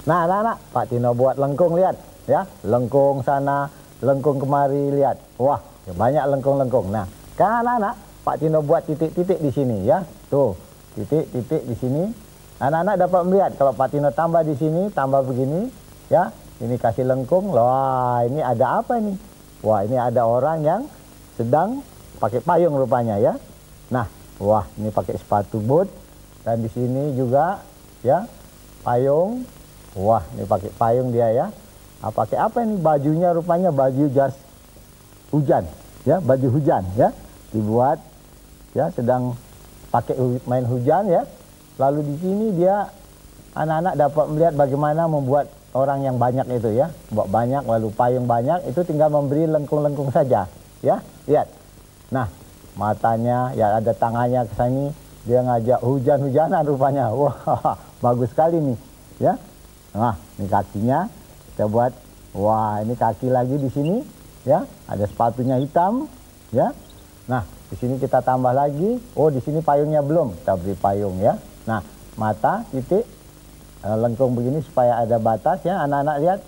Nah, anak-anak, Pak Tino buat lengkung, lihat ya, lengkung sana, lengkung kemari, lihat. Wah, banyak lengkung-lengkung. Nah, kan anak-anak, Pak Tino buat titik-titik di sini ya. Tuh, titik-titik di sini. Anak-anak dapat melihat kalau Pak Tino tambah di sini, tambah begini, ya. Ini kasih lengkung. Wah, ini ada apa ini? Wah, ini ada orang yang sedang pakai payung rupanya ya. Nah, wah, ini pakai sepatu boot dan di sini juga ya, payung. Wah, ini pakai payung dia ya. Pakai apa ini? Bajunya rupanya baju jas hujan, ya, baju hujan ya. Dibuat ya, sedang pakai main hujan ya. Lalu di sini dia anak-anak dapat melihat bagaimana membuat orang yang banyak itu ya. Buat banyak lalu payung banyak, itu tinggal memberi lengkung-lengkung saja ya. Lihat. Nah, matanya ya, ada tangannya ke sini, dia ngajak hujan-hujanan rupanya. Wah, bagus sekali nih ya. Nah, ini kakinya kita buat. Wah, ini kaki lagi di sini ya. Ada sepatunya hitam ya. Nah, di sini kita tambah lagi. Oh, di sini payungnya belum. Kita beri payung ya. Nah, mata titik lengkung begini supaya ada batas ya. Anak-anak lihat.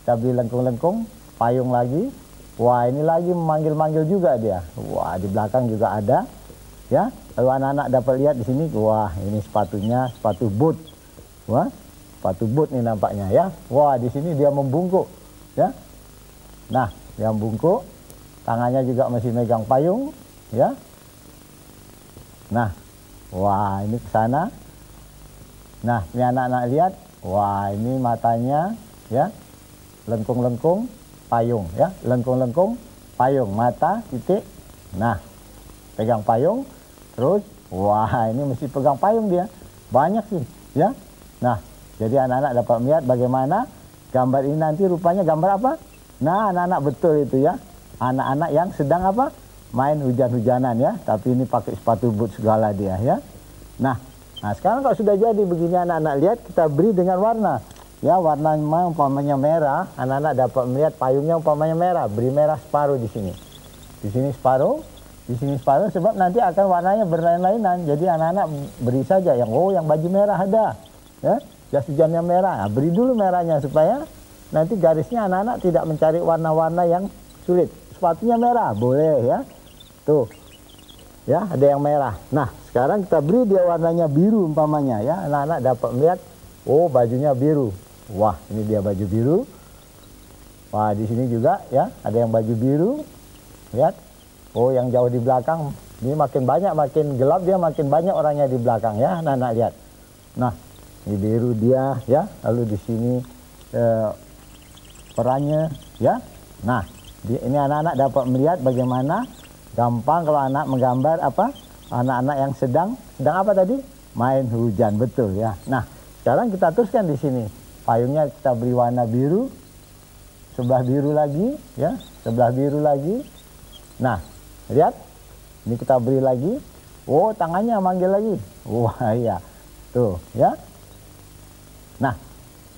Kita beri lengkung-lengkung, payung lagi. Wah, ini lagi memanggil-manggil juga dia. Wah, di belakang juga ada ya. Lalu anak-anak dapat lihat di sini. Wah, ini sepatunya, sepatu boot. Wah, sepatu boot nih nampaknya ya. Wah, di sini dia membungkuk ya. Nah, dia membungkuk, tangannya juga masih megang payung ya. Nah, wah, ini ke sana. Nah, ini anak-anak lihat. Wah, ini matanya ya. Lengkung-lengkung, payung ya. Lengkung-lengkung, payung, mata titik. Nah, pegang payung terus. Wah, ini mesti pegang payung dia. Banyak sih ya. Nah, jadi anak-anak dapat melihat bagaimana gambar ini nanti rupanya gambar apa? Nah, anak-anak betul itu ya. Anak-anak yang sedang apa? Main hujan-hujanan ya. Tapi ini pakai sepatu boot segala dia ya. Nah, sekarang kalau sudah jadi begini anak-anak lihat, kita beri dengan warna. ya warnanya umpamanya merah, anak-anak dapat melihat payungnya umpamanya merah, beri merah separuh di sini. Di sini separuh, di sini separuh, sebab nanti akan warnanya berlain-lainan. Jadi anak-anak beri saja yang yang baju merah ada, ya, jas hujannya merah. Nah, beri dulu merahnya supaya nanti garisnya anak-anak tidak mencari warna-warna yang sulit. Sepatunya merah, boleh ya. Tuh, ya ada yang merah. Nah, sekarang kita beri dia warnanya biru umpamanya ya. Anak-anak dapat melihat, oh bajunya biru. Wah, ini dia baju biru. Wah, di sini juga ya ada yang baju biru. Lihat, oh yang jauh di belakang. Ini makin banyak, makin gelap dia makin banyak orangnya di belakang ya. Anak-anak lihat. Nah, ini biru dia ya. Lalu di sini perannya ya. Nah, ini anak-anak dapat melihat bagaimana gampang kalau anak menggambar apa? Anak-anak yang sedang apa tadi? Main hujan, betul ya. Nah, sekarang kita teruskan di sini. Payungnya kita beri warna biru. Sebelah biru lagi, ya. Sebelah biru lagi. Nah, lihat. Ini kita beri lagi. Oh, tangannya manggil lagi. Wah, iya. Tuh, ya. Nah,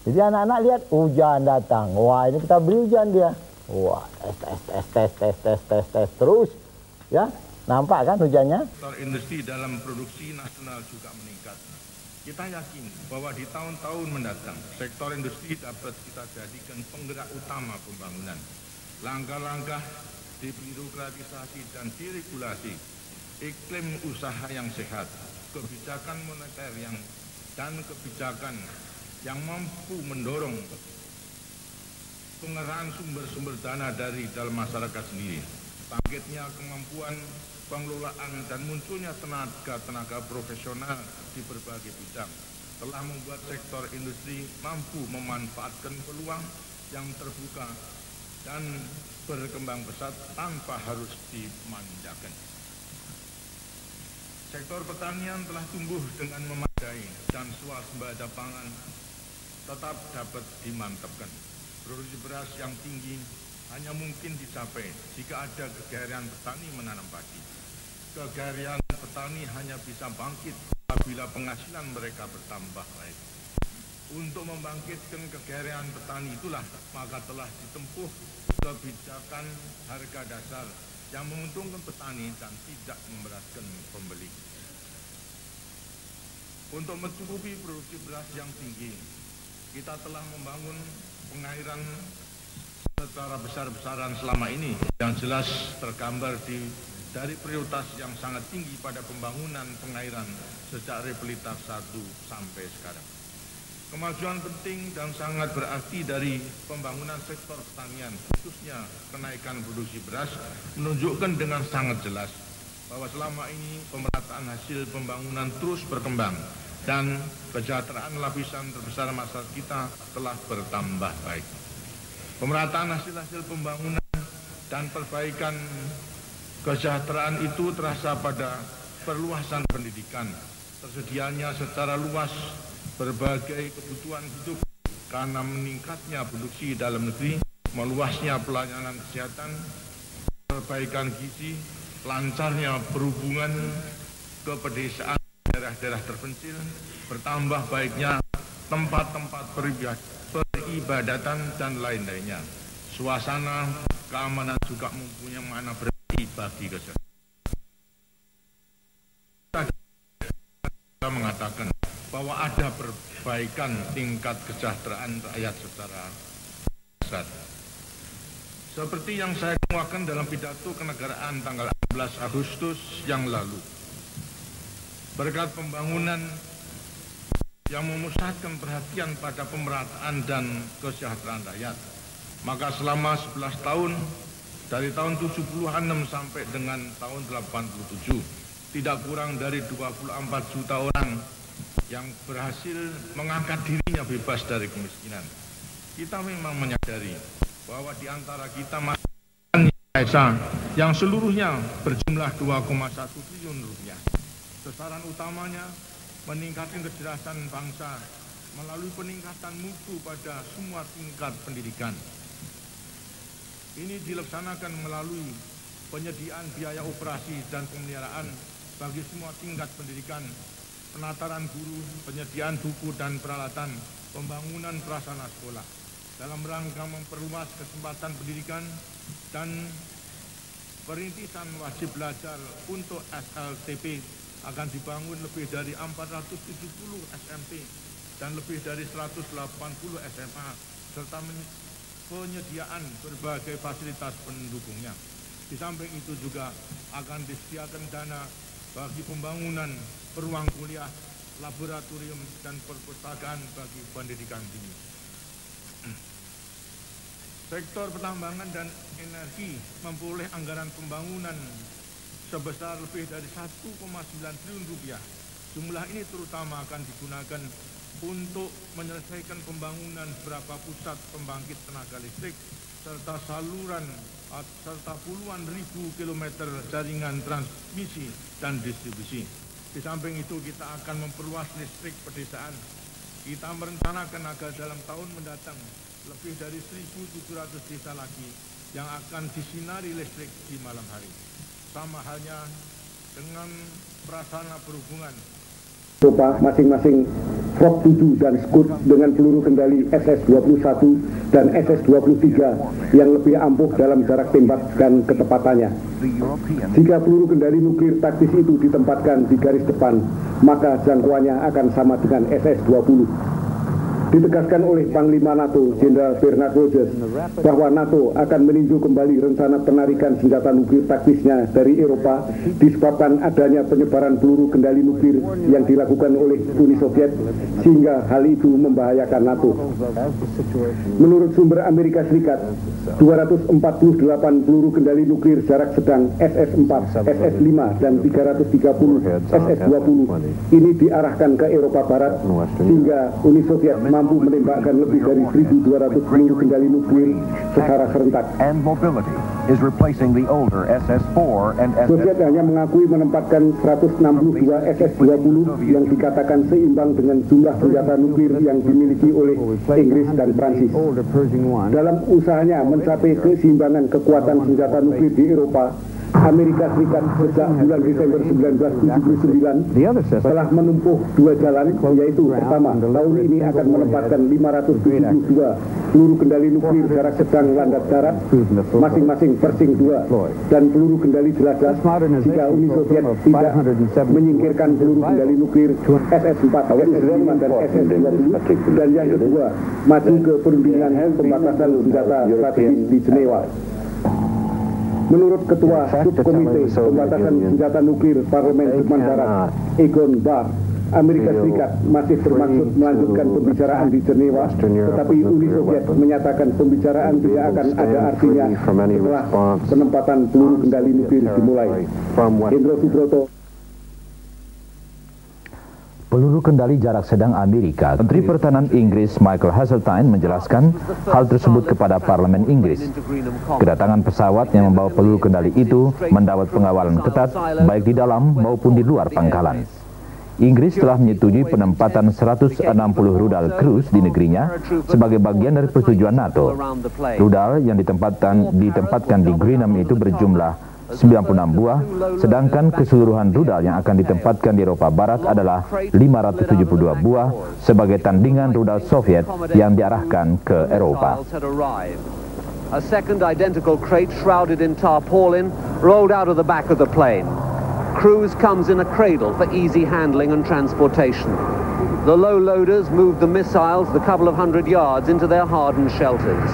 jadi anak-anak lihat hujan datang. Wah, ini kita beri hujan dia. Wah, tes terus. Ya, nampak kan hujannya? Sektor industri dalam produksi nasional juga meningkat. Kita yakin bahwa di tahun-tahun mendatang, sektor industri dapat kita jadikan penggerak utama pembangunan. Langkah-langkah debirokratisasi dan diregulasi, iklim usaha yang sehat, kebijakan moneter dan kebijakan yang mampu mendorong pengerahan sumber-sumber dana dari dalam masyarakat sendiri. Bangkitnya kemampuan pengelolaan dan munculnya tenaga profesional di berbagai bidang telah membuat sektor industri mampu memanfaatkan peluang yang terbuka dan berkembang pesat tanpa harus dimanjakan. Sektor pertanian telah tumbuh dengan memadai dan swasembada pangan tetap dapat dimantapkan. Produksi beras yang tinggi hanya mungkin dicapai jika ada kegairahan petani menanam padi. Kegairahan petani hanya bisa bangkit apabila penghasilan mereka bertambah baik. Untuk membangkitkan kegairahan petani itulah maka telah ditempuh kebijakan harga dasar yang menguntungkan petani dan tidak memberatkan pembeli. Untuk mencukupi produksi beras yang tinggi, kita telah membangun pengairan secara besar-besaran selama ini yang jelas tergambar dari prioritas yang sangat tinggi pada pembangunan pengairan sejak Rehabilitas 1 sampai sekarang. Kemajuan penting dan sangat berarti dari pembangunan sektor pertanian, khususnya kenaikan produksi beras, menunjukkan dengan sangat jelas bahwa selama ini pemerataan hasil pembangunan terus berkembang dan kesejahteraan lapisan terbesar masyarakat kita telah bertambah baik. Pemerataan hasil-hasil pembangunan dan perbaikan kesejahteraan itu terasa pada perluasan pendidikan, tersedianya secara luas berbagai kebutuhan hidup karena meningkatnya produksi dalam negeri, meluasnya pelayanan kesehatan, perbaikan gizi, lancarnya perhubungan ke pedesaan daerah-daerah terpencil, bertambah baiknya tempat-tempat peribadatan dan lain-lainnya. Suasana keamanan juga mempunyai makna berarti bagi kesejahteraan. Kita mengatakan bahwa ada perbaikan tingkat kesejahteraan rakyat secara besar. Seperti yang saya kemukakan dalam pidato kenegaraan tanggal 16 Agustus yang lalu. Berkat pembangunan yang memusatkan perhatian pada pemerataan dan kesejahteraan rakyat, maka selama 11 tahun, dari tahun 76 sampai dengan tahun 87, tidak kurang dari 24 juta orang yang berhasil mengangkat dirinya bebas dari kemiskinan. Kita memang menyadari bahwa di antara kita masih desa yang seluruhnya berjumlah 2,1 triliun rupiah. Sasaran utamanya meningkatkan kecerdasan bangsa melalui peningkatan mutu pada semua tingkat pendidikan. Ini dilaksanakan melalui penyediaan biaya operasi dan pemeliharaan bagi semua tingkat pendidikan, penataran guru, penyediaan buku dan peralatan, pembangunan prasarana sekolah dalam rangka memperluas kesempatan pendidikan dan perintisan wajib belajar untuk SLTP akan dibangun lebih dari 470 SMP dan lebih dari 180 SMA serta penyediaan berbagai fasilitas pendukungnya. Di samping itu juga akan disediakan dana bagi pembangunan peruang kuliah, laboratorium, dan perpustakaan bagi pendidikan tinggi. Sektor pertambangan dan energi memperoleh anggaran pembangunan sebesar lebih dari 1,9 triliun rupiah. Jumlah ini terutama akan digunakan untuk menyelesaikan pembangunan beberapa pusat pembangkit tenaga listrik serta saluran serta puluhan ribu kilometer jaringan transmisi dan distribusi. Di samping itu kita akan memperluas listrik pedesaan. Kita merencanakan agar dalam tahun mendatang lebih dari 1.700 desa lagi yang akan disinari listrik di malam hari. Sama halnya dengan prasarana perhubungan. Masing-masing Fox 7 dan Scud dengan peluru kendali SS-21 dan SS-23 yang lebih ampuh dalam jarak tembak dan ketepatannya. Jika peluru kendali nuklir taktis itu ditempatkan di garis depan, maka jangkauannya akan sama dengan SS-20. Ditegaskan oleh Panglima NATO, Jenderal Bernard Rogers, bahwa NATO akan meninjau kembali rencana penarikan senjata nuklir taktisnya dari Eropa disebabkan adanya penyebaran peluru kendali nuklir yang dilakukan oleh Uni Soviet, sehingga hal itu membahayakan NATO. Menurut sumber Amerika Serikat, 248 peluru kendali nuklir jarak sedang SS-4, SS-5, dan 330 SS-20 ini diarahkan ke Eropa Barat, sehingga Uni Soviet mampu menembakkan lebih dari 1.200 peluru kendali nuklir secara serentak. Soviet hanya mengakui menempatkan 162 SS-20 yang dikatakan seimbang dengan jumlah senjata nuklir yang dimiliki oleh Inggris dan Prancis. Dalam usahanya mencapai keseimbangan kekuatan senjata nuklir di Eropa, Amerika Serikat sejak bulan Desember 1979 telah menempuh dua jalan, yaitu pertama, tahun ini akan menempatkan 572 peluru kendali nuklir jarak sedang landas darat, masing-masing Pershing 2, dan peluru kendali jelajah jika Uni Soviet tidak menyingkirkan peluru kendali nuklir SS-4, SS-5, dan SS-20, dan yang kedua, maju ke perundingan pembatasan senjata strategis di Jenewa. Menurut Ketua Subkomite Pembatasan Senjata Nuklir Parlemen Jerman Barat, Egon Bahr, Amerika Serikat masih bermaksud melanjutkan pembicaraan di Jenewa, tetapi Uni Soviet menyatakan pembicaraan tidak akan ada artinya setelah penempatan peluru kendali nuklir dimulai. Hendro Subroto. Peluru kendali jarak sedang Amerika, Menteri Pertahanan Inggris Michael Heseltine menjelaskan hal tersebut kepada Parlemen Inggris. Kedatangan pesawat yang membawa peluru kendali itu mendapat pengawalan ketat baik di dalam maupun di luar pangkalan. Inggris telah menyetujui penempatan 160 rudal cruise di negerinya sebagai bagian dari persetujuan NATO. Rudal yang ditempatkan di Greenham itu berjumlah 96 buah, sedangkan keseluruhan rudal yang akan ditempatkan di Eropa Barat adalah 572 buah sebagai tandingan rudal Soviet yang diarahkan ke Eropa. A second identical crate shrouded in tarpaulin rolled out of the back of the plane. Cruise comes in a cradle for easy handling and transportation. The low loaders moved the missiles the couple of hundred yards into their hardened shelters.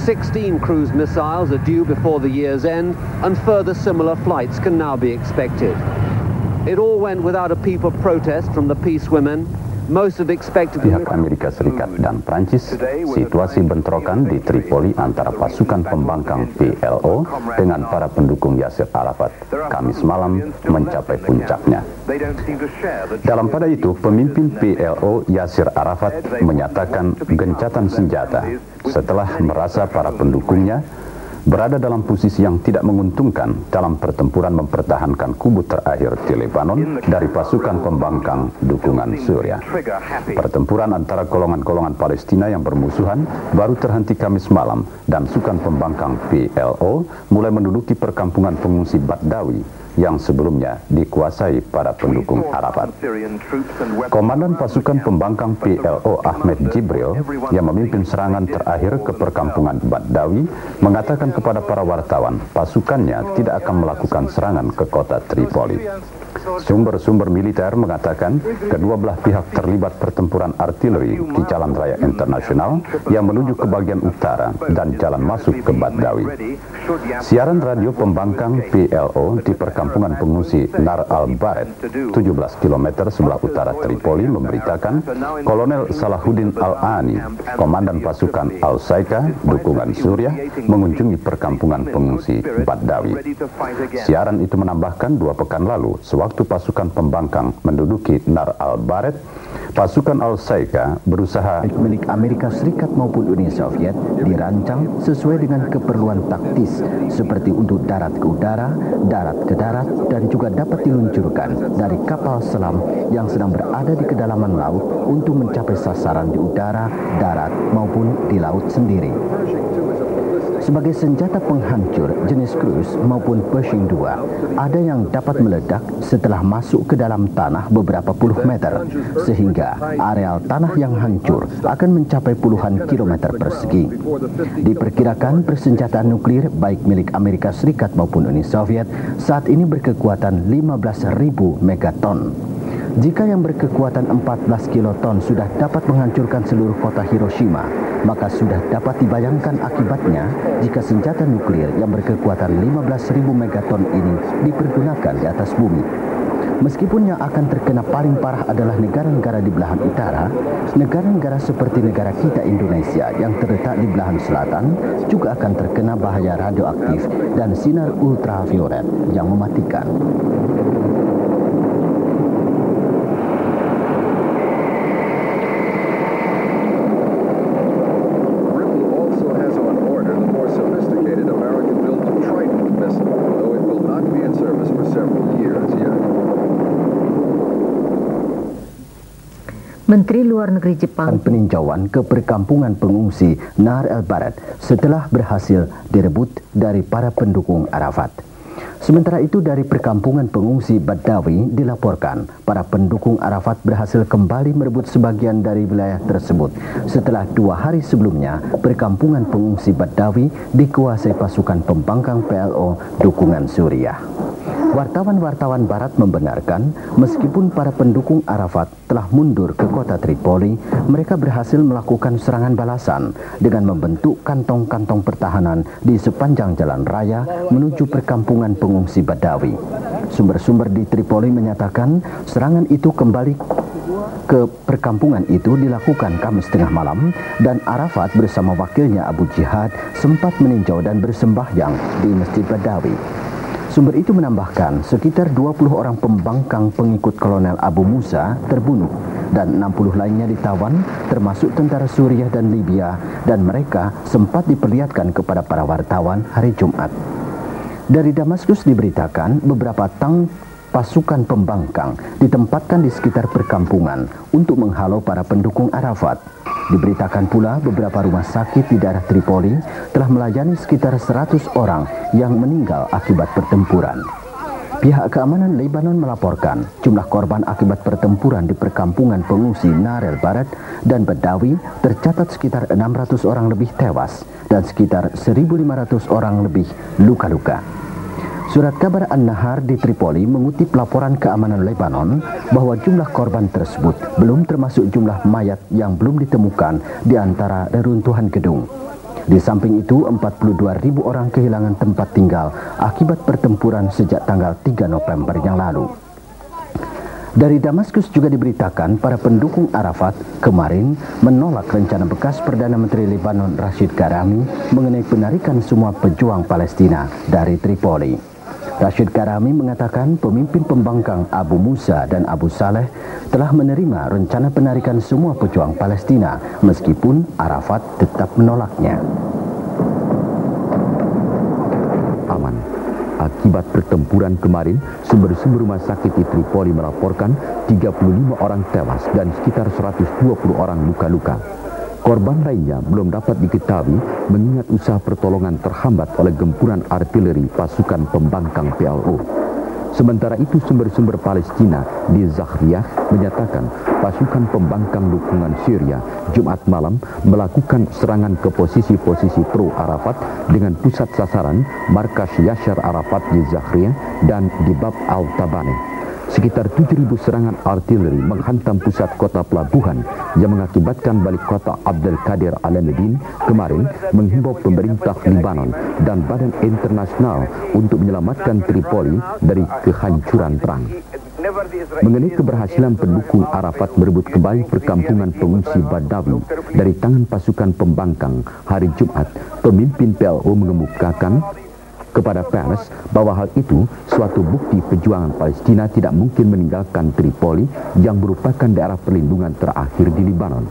16 cruise missiles are due before the year's end, and further similar flights can now be expected. It all went without a peep of protest from the peace women. Most had expected Pihak Amerika Serikat dan Prancis, situasi bentrokan di Tripoli antara pasukan pembangkang PLO dengan para pendukung Yasir Arafat Kamis malam mencapai puncaknya. Dalam pada itu, pemimpin PLO Yasir Arafat menyatakan gencatan senjata setelah merasa para pendukungnya berada dalam posisi yang tidak menguntungkan dalam pertempuran mempertahankan kubu terakhir di Lebanon dari pasukan pembangkang dukungan Suriah. Pertempuran antara golongan-golongan Palestina yang bermusuhan baru terhenti Kamis malam dan pasukan pembangkang PLO mulai menduduki perkampungan pengungsi Baddawi yang sebelumnya dikuasai para pendukung Arafat. Komandan pasukan pembangkang PLO Ahmed Jibril yang memimpin serangan terakhir ke perkampungan Badawi mengatakan kepada para wartawan pasukannya tidak akan melakukan serangan ke kota Tripoli. Sumber-sumber militer mengatakan kedua belah pihak terlibat pertempuran artileri di jalan raya internasional yang menuju ke bagian utara dan jalan masuk ke Badawi. Siaran radio pembangkang PLO di perkampungan pengungsi Nar al-Bared, 17 km sebelah utara Tripoli, memberitakan Kolonel Salahuddin Al-Ani, komandan pasukan Al-Saika, dukungan Suriah, mengunjungi perkampungan pengungsi Badawi. Siaran itu menambahkan 2 pekan lalu, sewaktu pasukan pembangkang menduduki Nar al-Bared, pasukan Al-Saika berusaha milik Amerika Serikat maupun Uni Soviet dirancang sesuai dengan keperluan taktis seperti untuk darat ke udara, darat ke darat, dan juga dapat diluncurkan dari kapal selam yang sedang berada di kedalaman laut untuk mencapai sasaran di udara, darat, maupun di laut sendiri. Sebagai senjata penghancur jenis cruise maupun Pershing II, ada yang dapat meledak setelah masuk ke dalam tanah beberapa puluh meter, sehingga areal tanah yang hancur akan mencapai puluhan kilometer persegi. Diperkirakan persenjataan nuklir baik milik Amerika Serikat maupun Uni Soviet saat ini berkekuatan 15.000 megaton. Jika yang berkekuatan 14 kiloton sudah dapat menghancurkan seluruh kota Hiroshima, maka sudah dapat dibayangkan akibatnya jika senjata nuklir yang berkekuatan 15.000 megaton ini dipergunakan di atas bumi. Meskipun yang akan terkena paling parah adalah negara-negara di belahan utara, negara-negara seperti negara kita Indonesia yang terletak di belahan selatan juga akan terkena bahaya radioaktif dan sinar ultraviolet yang mematikan. Menteri Luar Negeri Jepang peninjauan ke perkampungan pengungsi Nar al-Bared setelah berhasil direbut dari para pendukung Arafat. Sementara itu dari perkampungan pengungsi Badawi dilaporkan para pendukung Arafat berhasil kembali merebut sebagian dari wilayah tersebut setelah 2 hari sebelumnya perkampungan pengungsi Badawi dikuasai pasukan pembangkang PLO dukungan Suriah. Wartawan-wartawan barat membenarkan meskipun para pendukung Arafat telah mundur ke kota Tripoli, mereka berhasil melakukan serangan balasan dengan membentuk kantong-kantong pertahanan di sepanjang jalan raya menuju perkampungan pengungsi Badawi. Sumber-sumber di Tripoli menyatakan serangan itu kembali ke perkampungan itu dilakukan Kamis tengah malam dan Arafat bersama wakilnya Abu Jihad sempat meninjau dan bersembahyang di Masjid Badawi. Sumber itu menambahkan sekitar 20 orang pembangkang pengikut Kolonel Abu Musa terbunuh dan 60 lainnya ditawan termasuk tentara Suriah dan Libya dan mereka sempat diperlihatkan kepada para wartawan hari Jumat. Dari Damaskus diberitakan beberapa tank pasukan pembangkang ditempatkan di sekitar perkampungan untuk menghalau para pendukung Arafat. Diberitakan pula beberapa rumah sakit di daerah Tripoli telah melayani sekitar 100 orang yang meninggal akibat pertempuran. Pihak keamanan Lebanon melaporkan jumlah korban akibat pertempuran di perkampungan pengungsi Nar al-Bared dan Badawi tercatat sekitar 600 orang lebih tewas dan sekitar 1.500 orang lebih luka-luka. Surat kabar An-Nahar di Tripoli mengutip laporan keamanan Lebanon bahwa jumlah korban tersebut belum termasuk jumlah mayat yang belum ditemukan di antara reruntuhan gedung. Di samping itu, 42.000 orang kehilangan tempat tinggal akibat pertempuran sejak tanggal 3 November yang lalu. Dari Damaskus juga diberitakan para pendukung Arafat kemarin menolak rencana bekas Perdana Menteri Lebanon Rashid Karami mengenai penarikan semua pejuang Palestina dari Tripoli. Rashid Karami mengatakan pemimpin pembangkang Abu Musa dan Abu Saleh telah menerima rencana penarikan semua pejuang Palestina meskipun Arafat tetap menolaknya. Aman. Akibat pertempuran kemarin, sumber-sumber rumah sakit di Tripoli melaporkan 35 orang tewas dan sekitar 120 orang luka-luka. Korban lainnya belum dapat diketahui mengingat usaha pertolongan terhambat oleh gempuran artileri pasukan pembangkang PLO. Sementara itu, sumber-sumber Palestina di Zakhriyah menyatakan pasukan pembangkang dukungan Syria Jumat malam melakukan serangan ke posisi-posisi pro-Arafat dengan pusat sasaran markas Yasser Arafat di Zakhriyah dan di Bab al-Tabane. Sekitar 7.000 serangan artileri menghantam pusat kota pelabuhan yang mengakibatkan balik kota Abdel Qadir Alameddin kemarin menghimbau pemerintah Libanon dan badan internasional untuk menyelamatkan Tripoli dari kehancuran perang. Mengenai keberhasilan pendukung Arafat merebut kembali perkampungan pengungsi Badawi dari tangan pasukan pembangkang hari Jumat, pemimpin PLO mengemukakan kepada pers bahwa hal itu suatu bukti perjuangan Palestina tidak mungkin meninggalkan Tripoli yang merupakan daerah perlindungan terakhir di Libanon.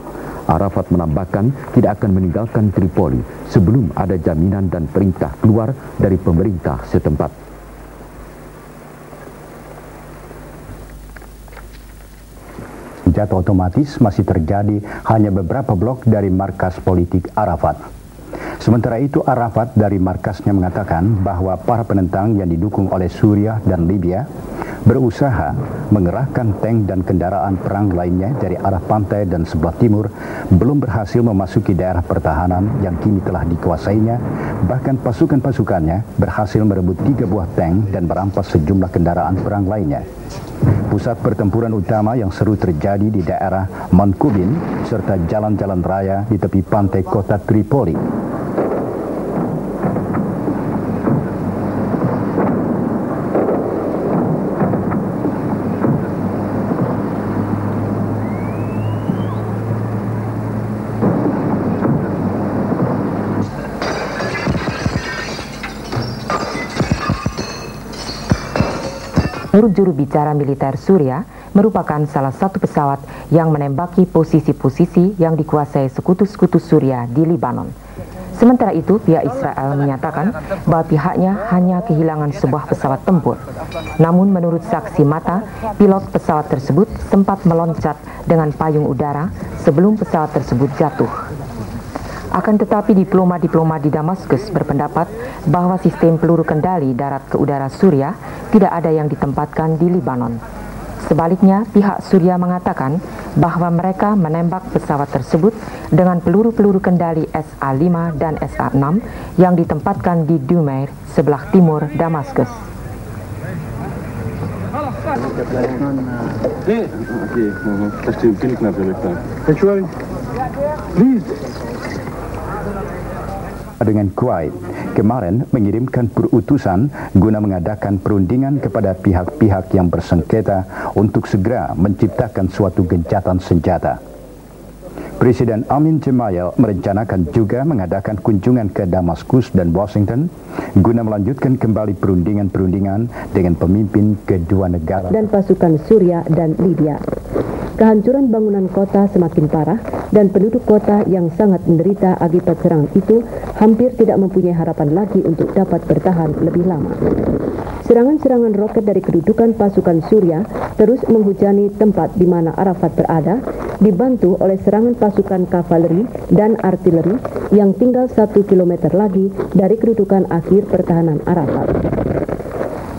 Arafat menambahkan tidak akan meninggalkan Tripoli sebelum ada jaminan dan perintah keluar dari pemerintah setempat. Senjata otomatis masih terjadi hanya beberapa blok dari markas politik Arafat. Sementara itu, Arafat dari markasnya mengatakan bahwa para penentang yang didukung oleh Suriah dan Libya berusaha mengerahkan tank dan kendaraan perang lainnya dari arah pantai dan sebelah timur belum berhasil memasuki daerah pertahanan yang kini telah dikuasainya. Bahkan pasukan-pasukannya berhasil merebut 3 buah tank dan merampas sejumlah kendaraan perang lainnya. Pusat pertempuran utama yang seru terjadi di daerah Mankubin serta jalan-jalan raya di tepi pantai kota Tripoli. Menurut juru bicara militer Suriah, merupakan salah satu pesawat yang menembaki posisi-posisi yang dikuasai sekutu-sekutu Suriah di Libanon. Sementara itu, pihak Israel menyatakan bahwa pihaknya hanya kehilangan sebuah pesawat tempur. Namun menurut saksi mata, pilot pesawat tersebut sempat meloncat dengan payung udara sebelum pesawat tersebut jatuh. Akan tetapi diplomat-diplomat di Damaskus berpendapat bahwa sistem peluru kendali darat ke udara Suriah tidak ada yang ditempatkan di Libanon. Sebaliknya, pihak Suriah mengatakan bahwa mereka menembak pesawat tersebut dengan peluru-peluru kendali SA-5 dan SA-6 yang ditempatkan di Dumair, sebelah timur Damaskus. Dengan Kuwait kemarin mengirimkan perutusan guna mengadakan perundingan kepada pihak-pihak yang bersengketa untuk segera menciptakan suatu gencatan senjata. Presiden Amin Gemayel merencanakan juga mengadakan kunjungan ke Damaskus dan Washington guna melanjutkan kembali perundingan-perundingan dengan pemimpin kedua negara dan pasukan Suriah dan Libya. Kehancuran bangunan kota semakin parah dan penduduk kota yang sangat menderita akibat serangan itu hampir tidak mempunyai harapan lagi untuk dapat bertahan lebih lama. Serangan-serangan roket dari kedudukan pasukan Suriah terus menghujani tempat di mana Arafat berada, dibantu oleh serangan pasukan kavaleri dan artileri yang tinggal 1 kilometer lagi dari kedudukan akhir pertahanan Arafat.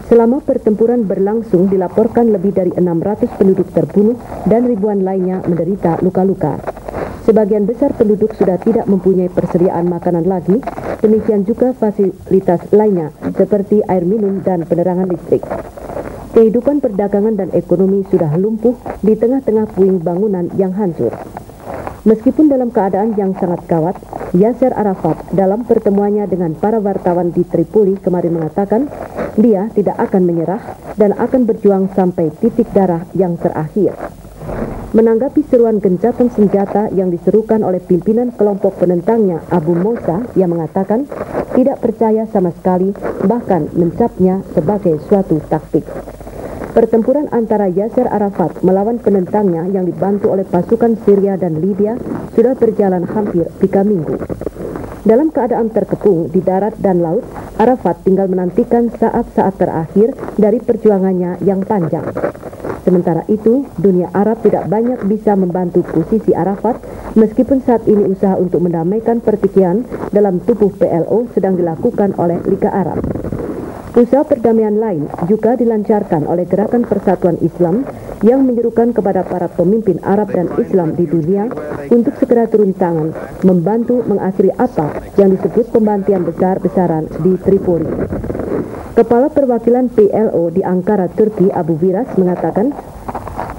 Selama pertempuran berlangsung, dilaporkan lebih dari 600 penduduk terbunuh dan ribuan lainnya menderita luka-luka. Sebagian besar penduduk sudah tidak mempunyai persediaan makanan lagi, demikian juga fasilitas lainnya seperti air minum dan penerangan listrik. Kehidupan perdagangan dan ekonomi sudah lumpuh di tengah-tengah puing bangunan yang hancur. Meskipun dalam keadaan yang sangat gawat, Yasser Arafat dalam pertemuannya dengan para wartawan di Tripoli kemarin mengatakan dia tidak akan menyerah dan akan berjuang sampai titik darah yang terakhir. Menanggapi seruan gencatan senjata yang diserukan oleh pimpinan kelompok penentangnya Abu Musa yang mengatakan tidak percaya sama sekali, bahkan mencapnya sebagai suatu taktik. Pertempuran antara Yasser Arafat melawan penentangnya yang dibantu oleh pasukan Syria dan Libya sudah berjalan hampir 3 minggu. Dalam keadaan terkepung di darat dan laut, Arafat tinggal menantikan saat-saat terakhir dari perjuangannya yang panjang. Sementara itu, dunia Arab tidak banyak bisa membantu posisi Arafat, meskipun saat ini usaha untuk mendamaikan pertikaian dalam tubuh PLO sedang dilakukan oleh Liga Arab. Usaha perdamaian lain juga dilancarkan oleh Gerakan Persatuan Islam yang menyerukan kepada para pemimpin Arab dan Islam di dunia untuk segera turun tangan membantu mengakhiri apa yang disebut pembantian besar-besaran di Tripoli. Kepala Perwakilan PLO di Ankara, Turki, Abu Viras mengatakan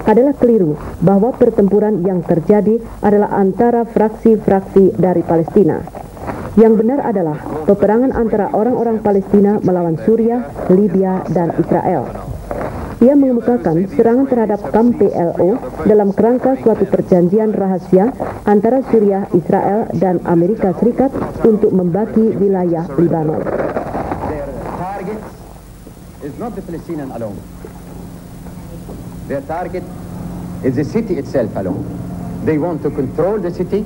adalah keliru bahwa pertempuran yang terjadi adalah antara fraksi-fraksi dari Palestina. Yang benar adalah peperangan antara orang-orang Palestina melawan Suriah, Libya, dan Israel. Ia mengemukakan serangan terhadap kamp PLO dalam kerangka suatu perjanjian rahasia antara Suriah, Israel, dan Amerika Serikat untuk membagi wilayah Libanon. Their target is the city itself alone. They want to control the city.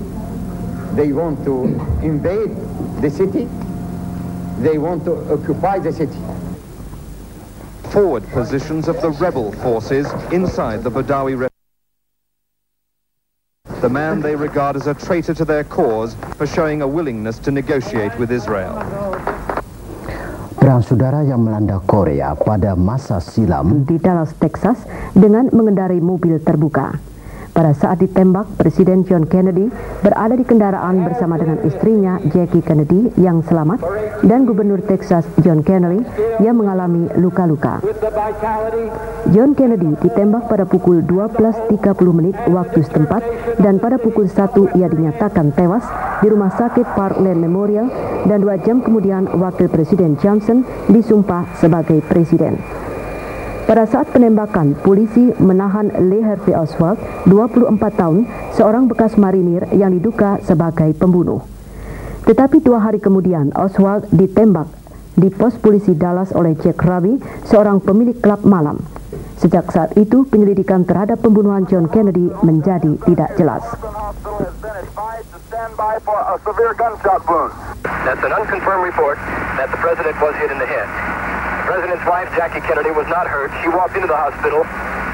They want to invade the city. They want to occupy the city. Forward positions of the rebel forces inside the Badawi the man they regard as a traitor to their cause for showing a willingness to negotiate with Israel. Perang saudara yang melanda Korea pada masa silam di Dallas, Texas dengan mengendarai mobil terbuka. Pada saat ditembak, Presiden John Kennedy berada di kendaraan bersama dengan istrinya Jackie Kennedy yang selamat dan Gubernur Texas John Kennedy yang mengalami luka-luka. John Kennedy ditembak pada pukul 12.30 waktu setempat dan pada pukul 1 ia dinyatakan tewas di Rumah Sakit Parkland Memorial dan 2 jam kemudian Wakil Presiden Johnson disumpah sebagai Presiden. Pada saat penembakan, polisi menahan Lee Harvey Oswald, 24 tahun, seorang bekas marinir yang diduga sebagai pembunuh. Tetapi 2 hari kemudian, Oswald ditembak di pos polisi Dallas oleh Jack Ruby, seorang pemilik klub malam. Sejak saat itu, penyelidikan terhadap pembunuhan John Kennedy menjadi tidak jelas. That's an unconfirmed report that the president was hit in the head. The president's wife, Jackie Kennedy, was not hurt. She walked into the hospital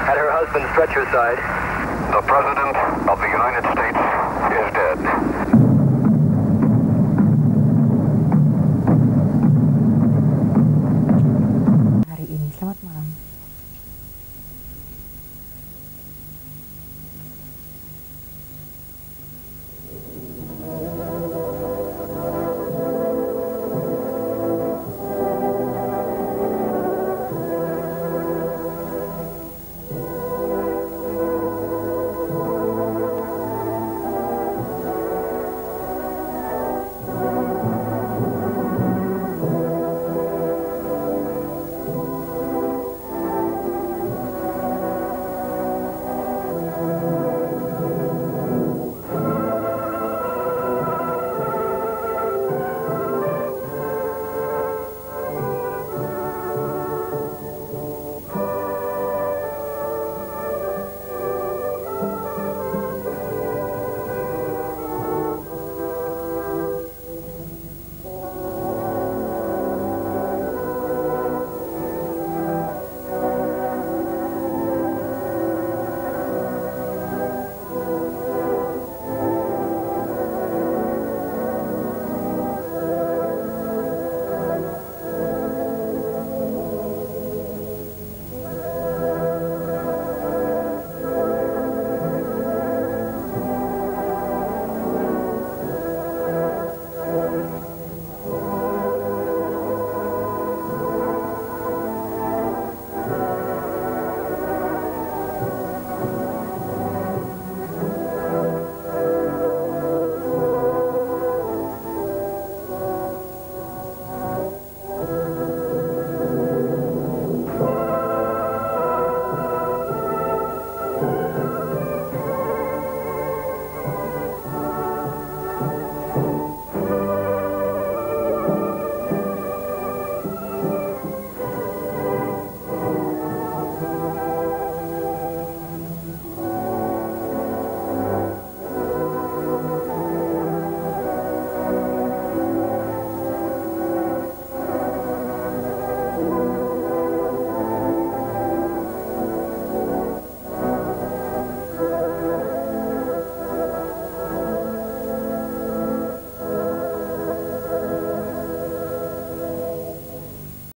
at her husband's stretcher side. The president of the United States is dead.